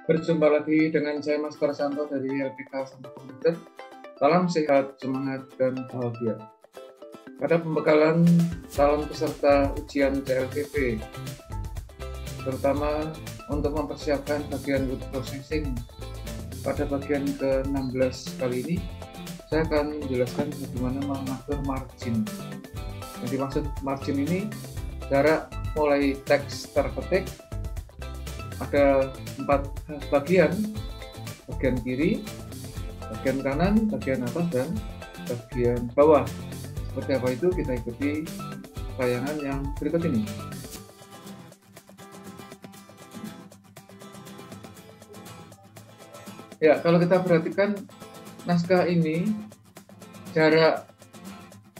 Berjumpa lagi dengan saya Mas Prasanto dari LPK Sampah Komputer. Salam sehat, semangat, dan bahagia. Pada pembekalan calon peserta ujian CLTP, terutama untuk mempersiapkan bagian word processing pada bagian ke-16 kali ini, saya akan menjelaskan bagaimana mengatur margin. Yang dimaksud margin ini jarak mulai teks terketik. Ada 4 bagian kiri, bagian kanan, bagian atas, dan bagian bawah. Seperti apa itu, kita ikuti tayangan yang berikut ini. Ya, kalau kita perhatikan naskah ini, jarak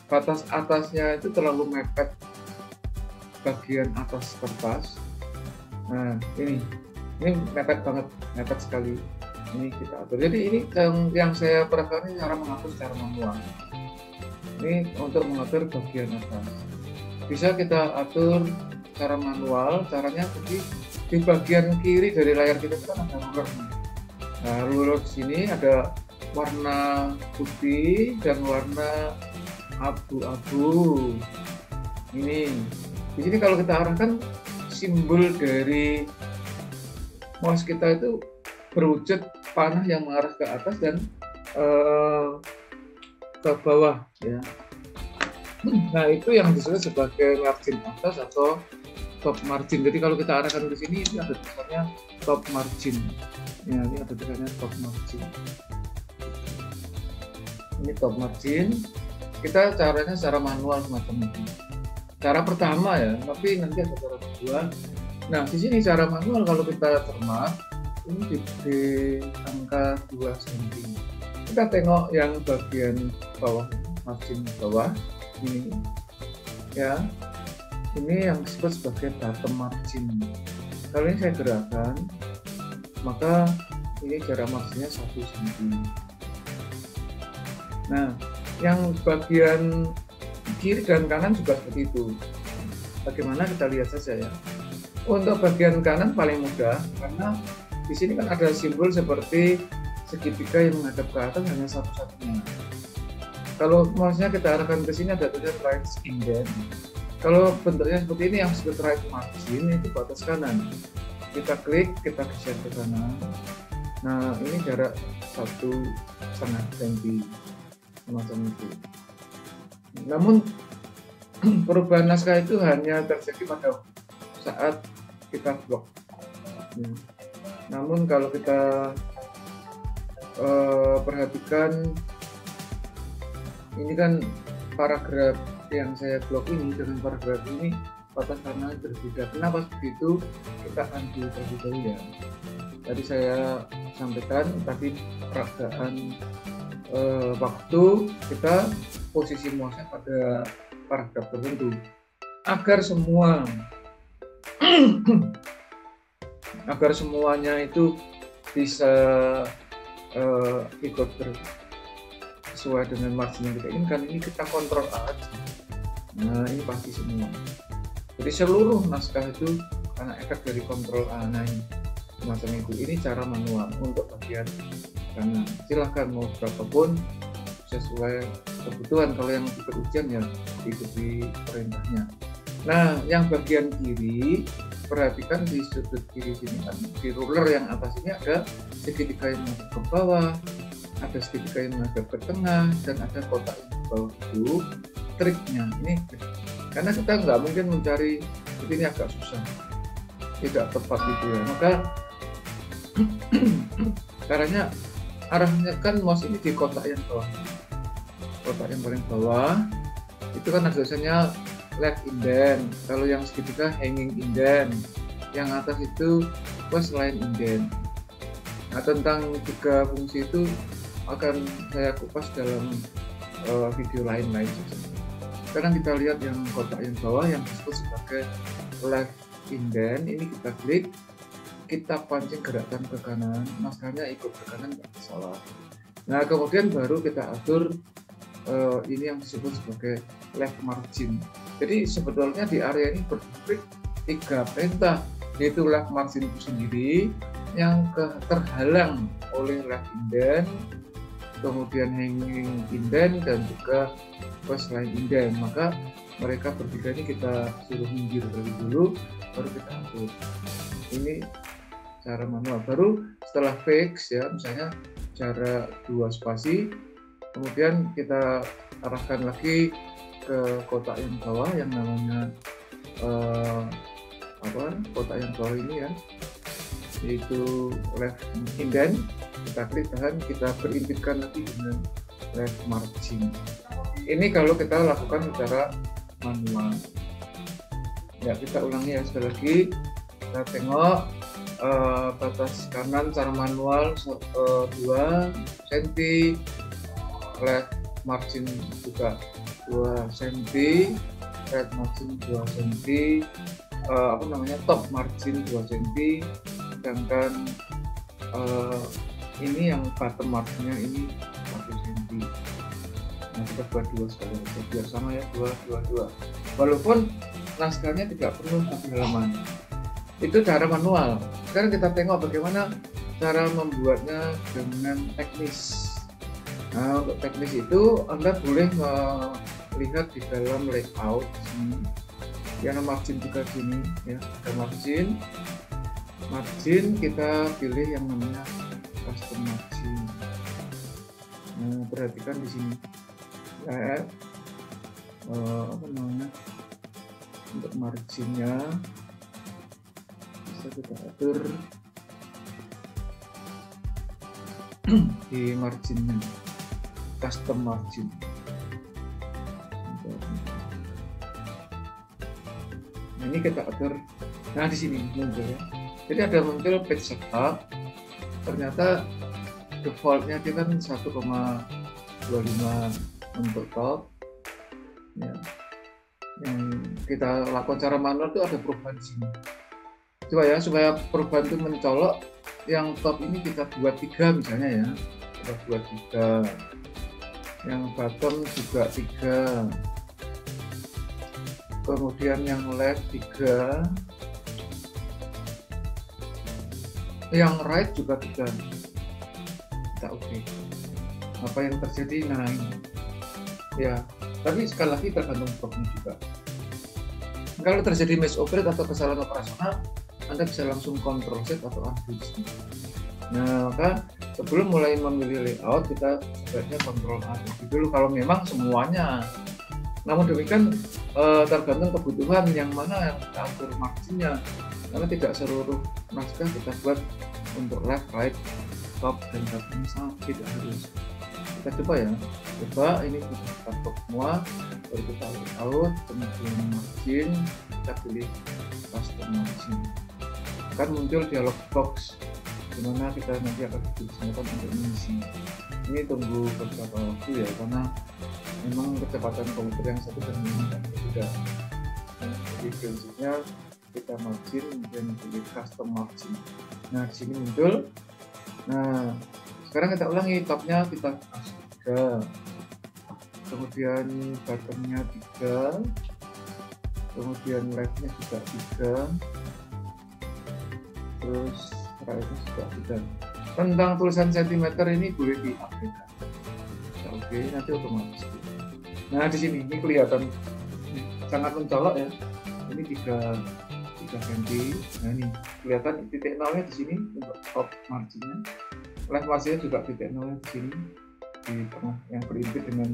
batas atasnya itu terlalu mepet bagian atas kertas. Nah, ini mepet banget, mepet sekali. Ini kita atur. Jadi ini yang saya perhatikan ini cara mengatur secara manual. Ini untuk mengatur bagian atas. Bisa kita atur secara manual. Caranya di bagian kiri dari layar kita kan ada ruler. Nah, ruler sini ada warna putih dan warna abu-abu. Ini di sini kalau kita arahkan, simbol dari mouse kita itu berwujud panah yang mengarah ke atas dan ke bawah, ya. Nah, itu yang disebut sebagai margin atas atau top margin. Jadi kalau kita arahkan ke sini, ini ada tulisannya top margin. Ya, ini ada tulisannya top margin. Ini top margin. Kita caranya secara manual semacam ini. Cara pertama ya, tapi nanti ada cara kedua. Nah, di sini cara manual kalau kita cermat, ini di angka 2 cm. Kita tengok yang bagian bawah, margin bawah ini, ya. Ini yang disebut sebagai bottom margin. Kalau ini saya gerakkan, maka ini jarak marginnya 1 cm. Nah, yang bagian kiri dan kanan juga seperti itu. Bagaimana, kita lihat saja ya. Untuk bagian kanan paling mudah, karena di sini kan ada simbol seperti segitiga yang menghadap ke atas, hanya satu-satunya. Kalau mouse-nya kita arahkan ke sini, ada tulisan right indent. Kalau bentuknya seperti ini yang disebut right margin, itu batas kanan. Kita klik, kita geser ke kanan. Nah, ini jarak 1,5 cm semacam itu. Namun perubahan naskah itu hanya terjadi pada saat kita blok. Namun kalau kita perhatikan, ini kan paragraf yang saya blok ini dengan paragraf ini batas kanan berbeda. Kenapa begitu? Kita undo terlebih dahulu ya. Tadi saya sampaikan tadi peragaan waktu kita posisi mouse pada paragraf tertentu agar semuanya itu bisa ikut sesuai dengan margin yang kita inginkan. Ini kita kontrol A aja. Nah, ini pasti semua. Jadi seluruh naskah itu karena efek dari kontrol A. Nah, ini semacam itu. Ini cara manual untuk bagian kanan. Silahkan mau berapapun sesuai kebutuhan. Kalau yang ikut ujian ya ikuti perintahnya. Nah, yang bagian kiri, perhatikan di sudut kiri sini kan, di ruler yang atas ini ada segitiga yang menghadap ke bawah, ada segitiga yang menghadap ke tengah, dan ada kotak yang di bawah. Itu triknya. Ini karena kita nggak mungkin mencari, ini agak susah, tidak tepat itu ya. Maka caranya arahnya kan mouse ini di kotak yang bawah. Kotak yang paling bawah itu kan ada tulisannya left indent. Kalau yang segitiga hanging indent. Yang atas itu waistline indent. Nah, tentang 3 fungsi itu akan saya kupas dalam video lain. Sekarang kita lihat yang kotak yang bawah yang disebut sebagai left indent. Ini kita klik, kita pancing gerakan ke kanan, naskahnya ikut ke kanan, nggak salah. Nah, kemudian baru kita atur ini yang disebut sebagai left margin. Jadi sebetulnya di area ini berdiri 3 perintah, yaitu left margin itu sendiri, yang terhalang oleh left indent, kemudian hanging indent, dan juga waistline indent, maka mereka bertiga ini kita suruh minggir dari dulu, baru kita hapus. Ini cara manual. Baru setelah fix ya, misalnya jarak 2 spasi, kemudian kita arahkan lagi ke kotak yang bawah yang namanya kotak yang bawah ini ya, yaitu left indent. Kita klik tahan, kita berimpitkan lagi dengan left margin. Ini kalau kita lakukan secara manual ya. Kita ulangi ya sekali lagi. Kita tengok batas kanan secara manual 2 cm, left margin juga 2 cm, right margin 2 cm, top margin 2 cm, sedangkan ini yang bottom marginnya ini 1 cm. Nah, kita buat 2 sekali aja biar sama ya, 2. Walaupun naskahnya tidak perlu 1 halaman. Itu cara manual. Sekarang kita tengok bagaimana cara membuatnya dengan teknis. Nah, untuk teknis itu Anda boleh melihat di dalam layout sini. Yang margin juga sini ya, ada margin kita pilih yang namanya custom margin. Nah, perhatikan di sini ya, untuk marginnya bisa kita atur di marginnya, custom margin. Nah, ini kita atur. Nah, di sini muncul ya. Jadi ada muncul page setup. Ternyata defaultnya dia kan 1,25 untuk top. Ya. Yang kita lakukan cara manual itu ada perubahan di sini. Coba ya, supaya perubahan itu mencolok, yang top ini kita buat 3 misalnya ya. Kita buat 3. Yang bottom juga 3. Kemudian yang left 3. Yang right juga 3. Kita oke. Apa yang terjadi? Nah, ini. Ya, tapi sekali lagi tergantung bloknya juga. Kalau terjadi misoperate atau kesalahan operasional, Anda bisa langsung Ctrl Z atau undo. Nah, maka sebelum mulai memilih layout, kita sebaiknya Ctrl A dulu kalau memang semuanya. Namun demikian tergantung kebutuhan yang mana yang kita atur marginnya, karena tidak seluruh naskah kita buat untuk left, right, top, dan bottom sama, tidak harus. Kita coba ya, ini kita top semua, baru kita layout, kemudian margin, kita pilih custom margin. Akan muncul dialog box dimana kita nanti akan digunakan untuk mengisi. Ini tunggu beberapa waktu ya, karena memang kecepatan komputer yang satu dan yang berbeda. Jadi prinsipnya kita margin dan pilih custom margin. Nah, di sini muncul. Nah, sekarang kita ulangi, topnya kita kasih 3, kemudian bottomnya 3, kemudian leftnya juga 3, terus rightnya juga 3. Tentang tulisan sentimeter ini boleh diupdate. Oke, nanti otomatis. Nah, di sini ini kelihatan sangat mencolok ya. Ini 3 cm. Nah, ini kelihatan titik nolnya di sini untuk top marginnya. Left marginnya juga titik nolnya di sini di tengah yang berimpit dengan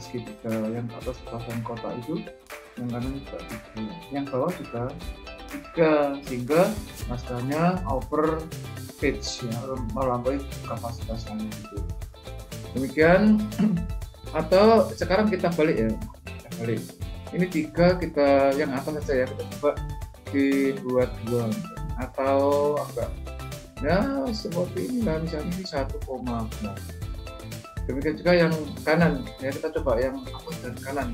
segitiga yang ke atas pasang kotak itu. Yang kanan juga 3, yang bawah juga 3, sehingga naskahnya over page ya, melampaui kapasitasnya gitu. Demikian. Atau sekarang kita balik ya, ini 3 kita yang atas saja ya, kita coba dibuat 2 atau agak ya seperti ini lah, misalnya ini 1,5. Demikian juga yang kanan ya, kita coba yang atas dan kanan.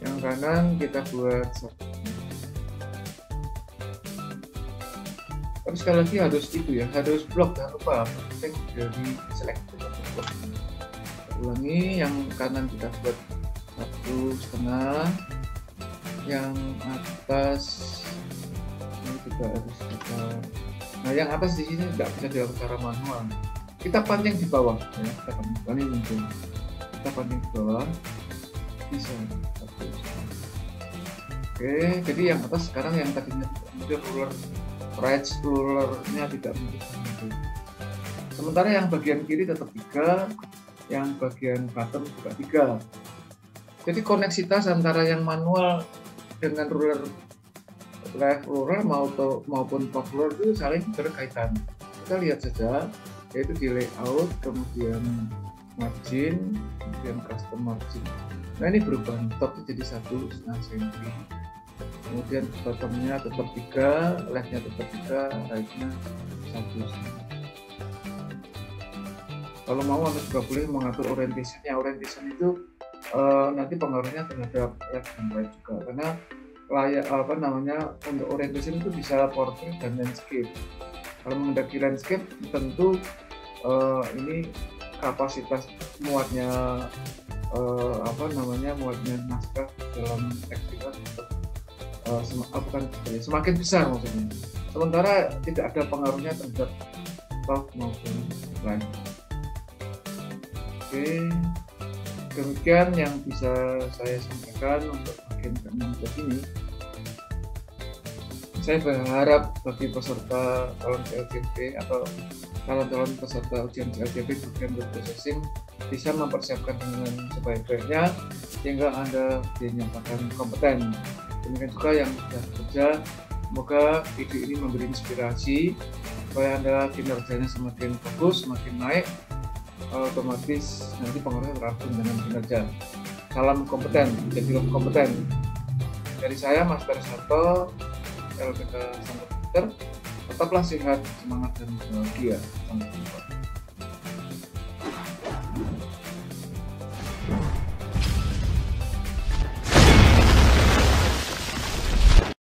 Yang kanan kita buat 1. Tapi sekali lagi harus itu ya, harus blok, jangan lupa penting dari select blok. Ulangi, yang kanan kita buat 1,5, yang atas ini juga harus kita Nah, yang atas di sini tidak bisa dilakukan secara manual. Kita pancing di bawah, ya. Kita pancing muncul. Kita pancing di bawah, bisa. Oke, jadi yang atas sekarang yang tadinya tidak ruler right rulernya tidak muncul. Sementara yang bagian kiri tetap 3, yang bagian bottom juga 3. Jadi koneksitas antara yang manual dengan ruler left ruler maupun top ruler itu saling berkaitan. Kita lihat saja, yaitu di layout, kemudian margin, kemudian custom margin. Nah, ini berubah, top jadi 1,5 cm. Kemudian bottomnya tetap 3, leftnya tetap 3, rightnya 1 cm. Kalau mau Anda juga boleh mengatur orientation-nya. Orientation itu nanti pengaruhnya terhadap left dan right juga, karena untuk orientation itu bisa portrait dan landscape. Kalau menghendaki landscape tentu ini kapasitas muatnya muatnya naskah dalam teks kita semakin besar maksudnya. Sementara tidak ada pengaruhnya terhadap top maupun right. Oke, demikian yang bisa saya sampaikan untuk bagian ke-6 ini. Saya berharap bagi peserta calon CLCP atau calon peserta ujian CLCP bagian word processing bisa mempersiapkan dengan sebaik-baiknya sehingga Anda dinyatakan kompeten. Demikian juga yang sudah bekerja, semoga video ini memberi inspirasi supaya Anda kinerjanya semakin bagus, semakin naik, otomatis nanti pengaruhnya terhubung dengan kinerja. Salam kompeten, jadilah kompeten. Dari saya, Mas Santo, LPK Santo Peter. Tetaplah sehat, semangat, dan bahagia. Sampai jumpa.